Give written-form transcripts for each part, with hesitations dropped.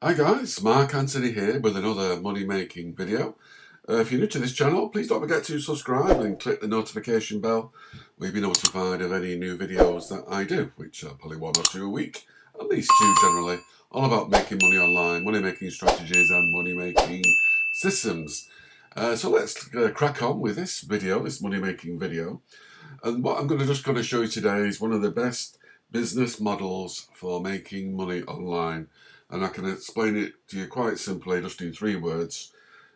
Hi guys, Mark Anthony here with another money making video. If you're new to this channel, please don't forget to subscribe and click the notification bell where you'll be notified of any new videos that I do, which are probably one or two a week, at least two generally, all about making money online, money making strategies and money making systems. So let's crack on with this video, this money making video. And what I'm just going to show you today is one of the best business models for making money online. And I can explain it to you quite simply, just in three words,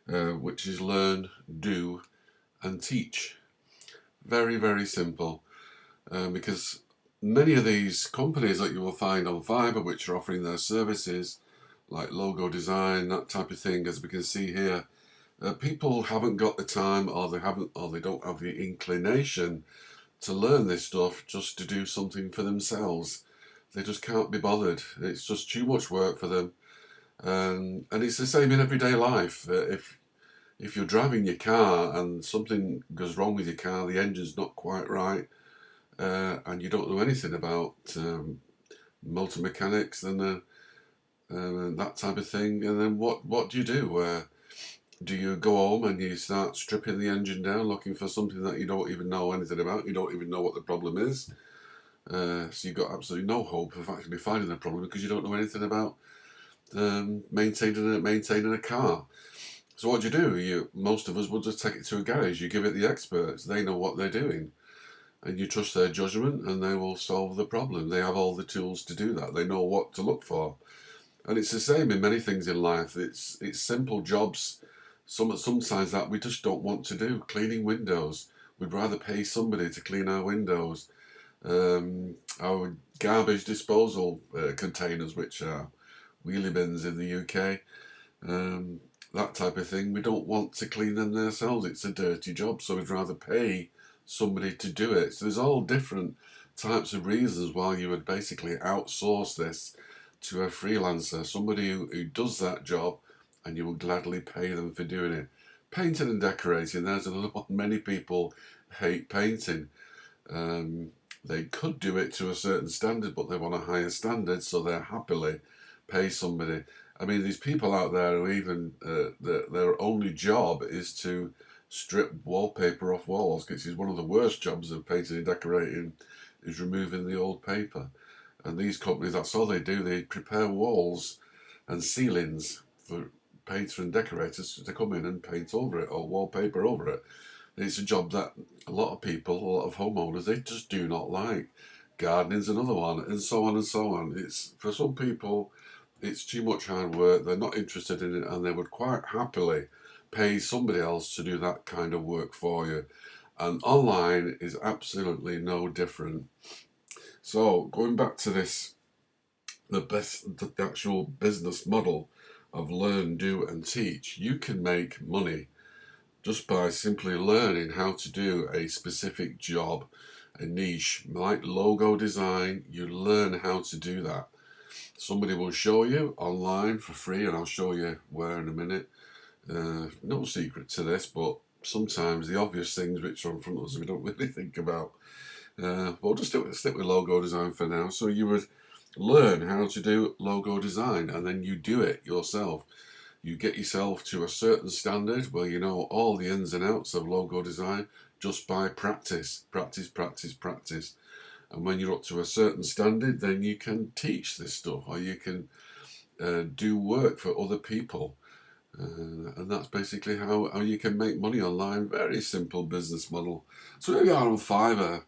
which is learn, do, and teach. Very, very simple. Because many of these companies that you will find on Fivver, which are offering their services, like logo design, that type of thing, as we can see here, people haven't got the time, or they don't have the inclination to learn this stuff just to do something for themselves. They just can't be bothered. It's just too much work for them. And it's the same in everyday life. If you're driving your car and something goes wrong with your car, the engine's not quite right, and you don't know anything about motor mechanics and that type of thing, and then what do you do? Do you go home and you start stripping the engine down, looking for something that you don't even know anything about? You don't even know what the problem is. So you've got absolutely no hope of actually finding the problem because you don't know anything about maintaining a car. So what do? Most of us will just take it to a garage. You give it the experts. They know what they're doing, and you trust their judgment, and they will solve the problem. They have all the tools to do that. They know what to look for, and it's the same in many things in life. It's simple jobs. Sometimes that we just don't want to do. Cleaning windows. We'd rather pay somebody to clean our windows. Our garbage disposal containers, which are wheelie bins in the UK, that type of thing. We don't want to clean them ourselves. It's a dirty job, so we'd rather pay somebody to do it. So there's all different types of reasons why you would basically outsource this to a freelancer, somebody who does that job, and you will gladly pay them for doing it. Painting and decorating, there's another one. Many people hate painting. They could do it to a certain standard, but they want a higher standard, so they'll happily pay somebody. I mean, these people out there who even their only job is to strip wallpaper off walls, which is one of the worst jobs of painting and decorating, is removing the old paper. And these companies, that's all they do. They prepare walls and ceilings for painters and decorators to come in and paint over it or wallpaper over it. It's a job that a lot of people, a lot of homeowners, they just do not like. Gardening's another one, and so on and so on. It's for some people, it's too much hard work. They're not interested in it, and they would quite happily pay somebody else to do that kind of work for you. And online is absolutely no different. So going back to this, the actual business model of learn, do, and teach. You can make money just by simply learning how to do a specific job, a niche, like logo design. You learn how to do that. Somebody will show you online for free, and I'll show you where in a minute. No secret to this, but sometimes the obvious things which are in front of us we don't really think about. We'll just stick with logo design for now. So you would learn how to do logo design, and then you do it yourself. You get yourself to a certain standard where you know all the ins and outs of logo design just by practice, practice, practice, practice. And when you're up to a certain standard, then you can teach this stuff, or you can do work for other people. And that's basically how you can make money online. Very simple business model. So here we are on Fiverr.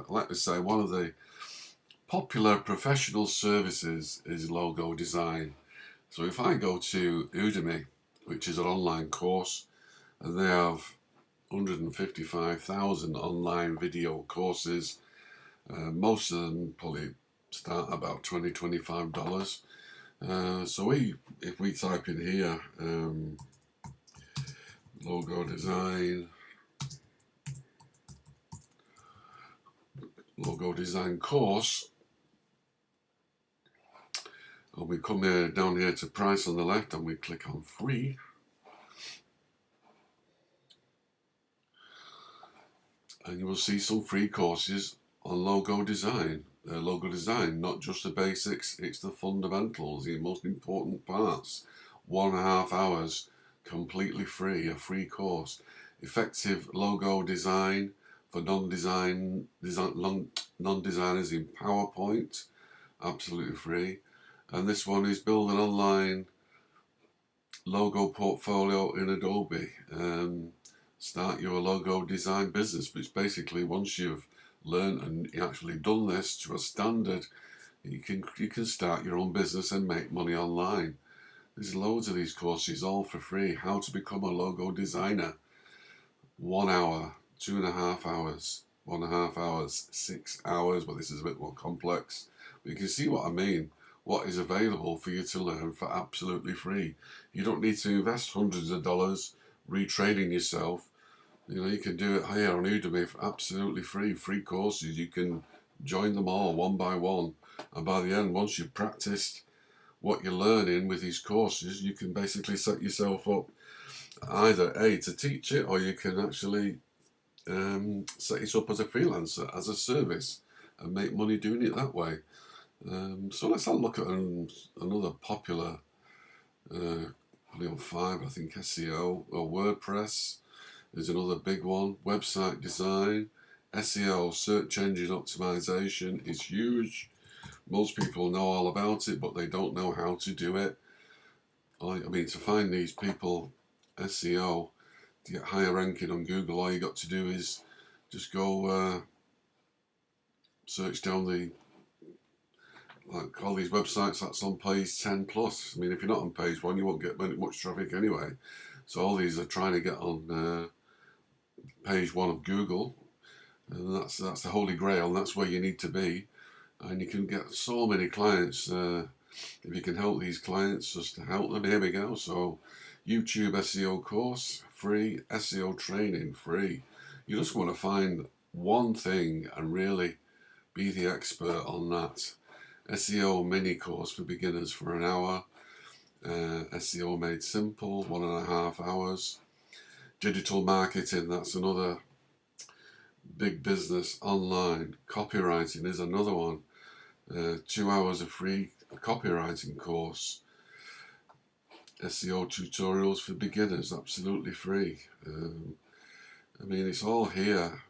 Like I say, one of the popular professional services is logo design. So if I go to Udemy, which is an online course, and they have 155,000 online video courses, most of them probably start about $20, $25. So if we type in here, logo design course, and we come here down here to price on the left, and we click on free. And you will see some free courses on logo design. logo design, not just the basics, it's the fundamentals, the most important parts. 1.5 hours, completely free, a free course. Effective logo design for non-designers in PowerPoint, absolutely free. And this one is build an online logo portfolio in Adobe. Start your logo design business, which basically once you've learned and actually done this to a standard, you can start your own business and make money online. There's loads of these courses all for free. How to become a logo designer. 1 hour, 2.5 hours, 1.5 hours, 6 hours, but this is a bit more complex. But you can see what I mean. What is available for you to learn for absolutely free. You don't need to invest hundreds of dollars retraining yourself. You know, you can do it here on Udemy for absolutely free. Free courses. You can join them all one by one. And by the end, once you've practiced what you're learning with these courses, you can basically set yourself up either to teach it, or you can actually set it up as a freelancer, as a service, and make money doing it that way. So let's have a look at another popular, probably on Fiverr, I think SEO, or WordPress is another big one. Website design, SEO, search engine optimization is huge. Most people know all about it, but they don't know how to do it. I mean, to find these people, SEO, to get higher ranking on Google, all you got to do is just go search down like all these websites that's on page 10 plus. I mean, if you're not on page 1, you won't get much traffic anyway. So all these are trying to get on page 1 of Google, and that's the holy grail, and that's where you need to be. And you can get so many clients if you can help these clients, just to help them. Here we go. So YouTube SEO course, free. SEO training, free. You just want to find one thing and really be the expert on that. SEO mini course for beginners for an hour. SEO made simple, 1.5 hours. Digital marketing, that's another big business online. Copywriting is another one. 2 hours of free copywriting course. SEO tutorials for beginners, absolutely free. I mean, it's all here.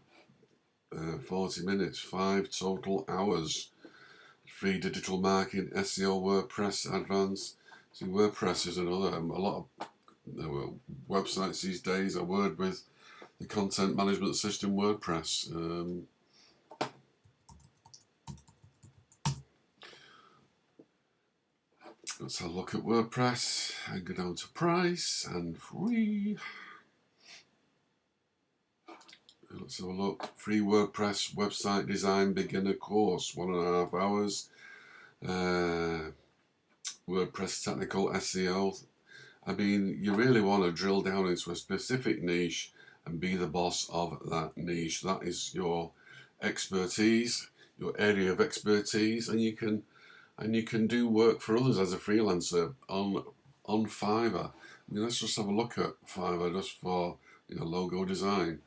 40 minutes, 5 total hours. Free digital marketing, SEO, WordPress, advanced. See, WordPress is another. A lot of websites these days are word with the content management system WordPress. Let's have a look at WordPress and go down to price and free. Let's have a look. Free WordPress website design beginner course, 1.5 hours. WordPress technical SEO. I mean, you really want to drill down into a specific niche and be the boss of that niche. That is your expertise, your area of expertise, and you can do work for others as a freelancer on Fiverr. I mean, let's just have a look at Fiverr just for logo design.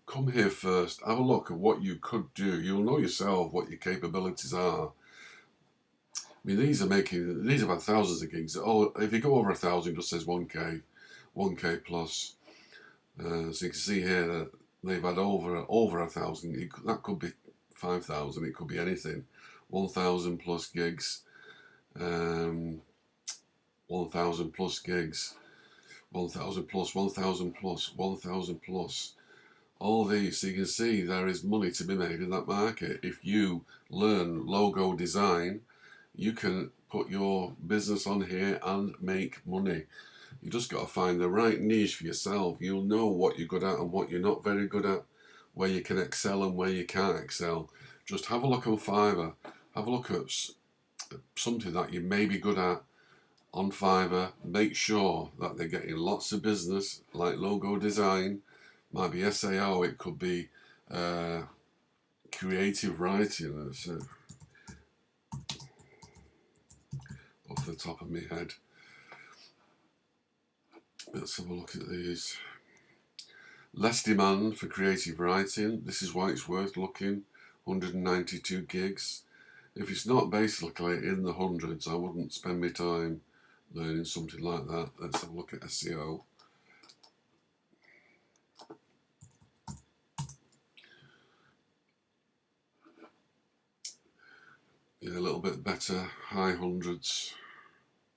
Come here first, have a look at what you could do. You'll know yourself what your capabilities are. I mean, these have had thousands of gigs. Oh, if you go over 1,000, it just says 1K, 1K plus. So you can see here that they've had over 1,000. That could be 5,000. It could be anything. 1,000 plus gigs. 1,000 plus gigs. 1,000 plus. 1,000 plus. 1,000 plus. All these, so you can see there is money to be made in that market. If you learn logo design, you can put your business on here and make money. You just got to find the right niche for yourself. You'll know what you're good at and what you're not very good at, where you can excel and where you can't excel. Just have a look on Fiverr. Have a look at something that you may be good at on Fiverr. Make sure that they're getting lots of business, like logo design. Might be SAO, it could be creative writing. Off the top of my head. Let's have a look at these. Less demand for creative writing. This is why it's worth looking. 192 gigs. If it's not basically in the hundreds, I wouldn't spend my time learning something like that. Let's have a look at SEO. Yeah, a little bit better, high hundreds,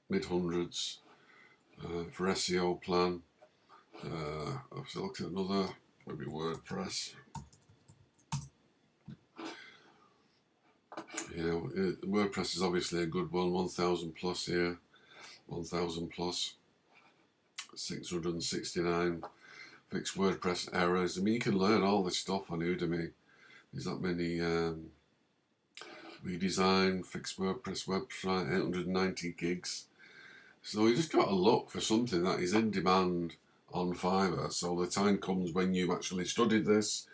mid hundreds for SEO plan. I've selected another, maybe WordPress. Yeah, WordPress is obviously a good one, 1,000 plus here, 1,000 plus, 669 fixed WordPress errors. I mean, you can learn all this stuff on Udemy. There's that many redesign, fixed WordPress website, 890 gigs. So you just got to look for something that is in demand on Fiverr. So the time comes when you've actually studied this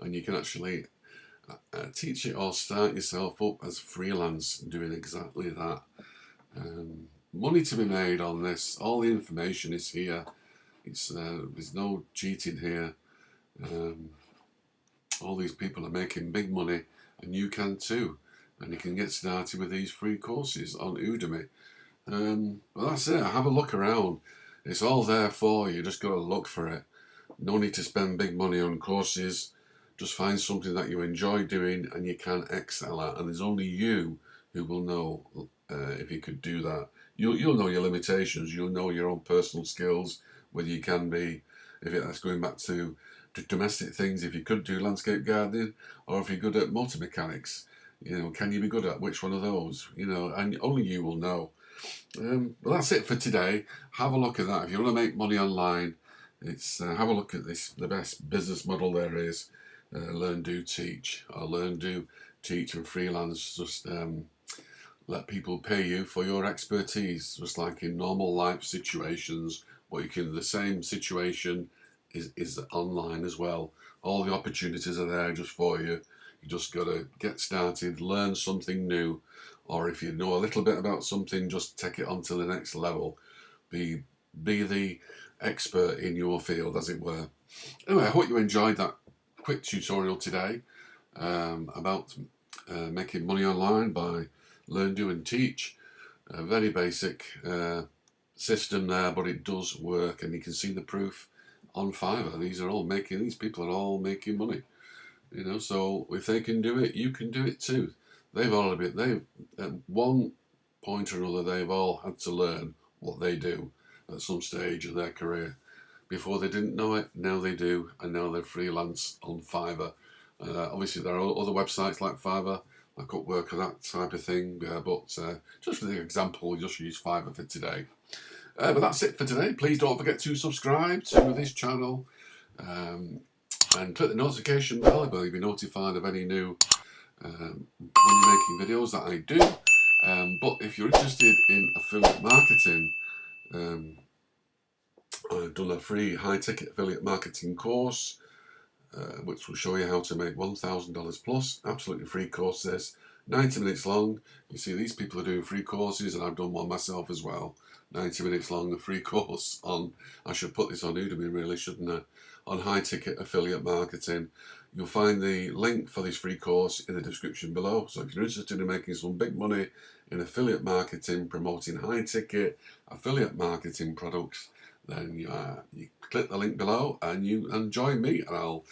and you can actually teach it or start yourself up as freelance doing exactly that. Money to be made on this. All the information is here. It's there's no cheating here. All these people are making big money, and you can too. And you can get started with these free courses on Udemy. Well, that's it. Have a look around. It's all there for you. Just got to look for it. No need to spend big money on courses. Just find something that you enjoy doing and you can excel at. And there's only you who will know if you could do that. You'll know your limitations. You'll know your own personal skills, whether you can be, that's going back to domestic things, if you could do landscape gardening, or if you're good at motor mechanics. Can you be good at which one of those? And only you will know. Well, that's it for today. Have a look at that. If you want to make money online, it's have a look at this, the best business model there is. Learn, do, teach, or learn, do, teach and freelance. Just let people pay you for your expertise, just like in normal life situations. The same situation is online as well. All the opportunities are there just for you. You just got to get started, learn something new, or if you know a little bit about something, just take it on to the next level. Be the expert in your field, as it were. Anyway, I hope you enjoyed that quick tutorial today about making money online by learn, do and teach. A very basic system there, but it does work, and you can see the proof on Fiverr. These people are all making money. So if they can do it, you can do it too. They've at one point or another, they've all had to learn what they do at some stage of their career. Before they didn't know it, now they do, and now they're freelance on Fiverr. Obviously, there are other websites like Fiverr, like Upwork or that type of thing, but just for the example, we'll just use Fiverr for today. But that's it for today. Please don't forget to subscribe to this channel and click the notification bell. You'll be notified of any new money-making videos that I do. But if you're interested in affiliate marketing, I've done a free high-ticket affiliate marketing course, which will show you how to make $1,000 plus. Absolutely free course this. 90 minutes long. You see, these people are doing free courses, and I've done one myself as well. 90 minutes long, a free course on, I should put this on Udemy really, shouldn't I? On high-ticket affiliate marketing. You'll find the link for this free course in the description below. So if you're interested in making some big money in affiliate marketing, promoting high-ticket affiliate marketing products, then you click the link below and join me, and I'll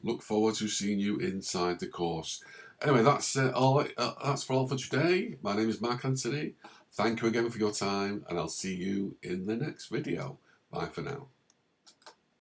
look forward to seeing you inside the course. Anyway, that's all. That's all for today. My name is Mark Anthony. Thank you again for your time, and I'll see you in the next video. Bye for now.